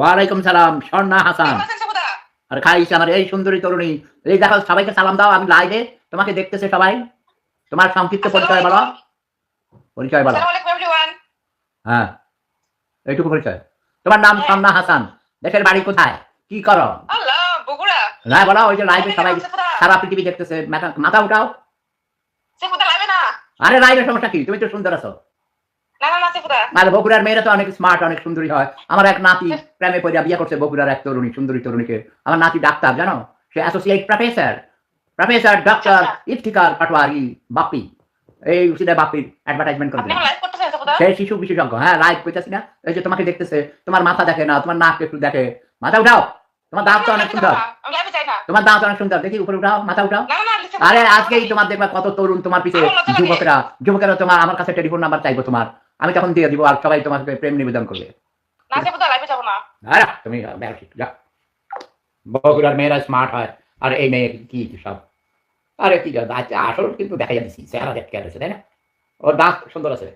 ওয়ালাইকুম সালাম, স্বর্ণা হাসান। কেমন আছেন সাবুদা? আর খাইস আমার এই সুন্দরী তরুণী। এই দেখো সবাইকে সালাম দাও, আমি লাইভে, তোমাকে দেখতেছে সবাই। তোমার সংক্ষিপ্ত আসসালামু পরিচয় বলো। আলাইকুম। পরিচয় বলো। আসসালামু আলাইকুম এভরিওয়ান। হ্যাঁ, এইটুকু পরিচয়। তোমার নাম হ্যাঁ। স্বর্ণা হাসান। দেশের বাড়ি কোথায়? কি করো? আল্লাহ, বগুড়া। না বলো, ওই যে লাইভে লাইভে সবাই কেমন সাবুদা? সারা পৃথিবী দেখতেছে, মাথা মাথা উঠাও। সাবুদা লাইভে না। আরে লাইভের সমস্যা কি? তুমি তো সুন্দর আছো। না সাবুদা। আর বগুড়ার মেয়েরা তো অনেক স্মার্ট, অনেক সুন্দরী হয়। আমার এক নাতি প্রেমে পড়িয়া বিয়ে করছে বগুড়ার এক তরুণী, সুন্দরী তরুণীকে। আমার নাতি ডাক্তার, জানো? সে অ্যাসোসিয়েট প্রফেসর, প্রফেসর ডক্টর আচ্ছা। ইফতিকার পাটোয়ারি বাপ্পি। এই উসিদা বাপ্পির অ্যাডভার্টাইজমেন্ট করে আপনি দিলাম। এখন লাইভ করতেছেন সাবুদা? সেই শিশু বিশেষজ্ঞ। হ্যাঁ, লাইভ করতেছি না? এই যে তোমাকে দেখতেছে, তোমার মাথা দেখে না, তোমার নাক একটু দেখে। মাথা উঠাও। তোমার দাঁত তো অনেক সুন্দর। আমি লাইভে যাই না। তোমার দাঁত অনেক সুন্দর। দেখি উপরে উঠাও, মাথা উঠাও। না সাবুদা। আরে আজকেই তোমার দেখবা কত তরুণ তোমার পিছে, আমার লজ্জা লাগে। যুবকেরা তোমার আমার কাছে টেলিফোন নাম্বার চাইবো তোমার। আমি তখন দিয়ে দিব আর সবাই তোমাকে প্রেম নিবেদন করবে। না সাবুদা লাইভে যাব না। আরে তুমি যা। বগুড়ার মেয়েরা স্মার্ট হয় আর এই মেয়ে কি সব। আরে কি আসল কিন্তু দেখা যাচ্ছে চেহারা দেখতে আছে, তাই না? ওর দাঁত সুন্দর আছে।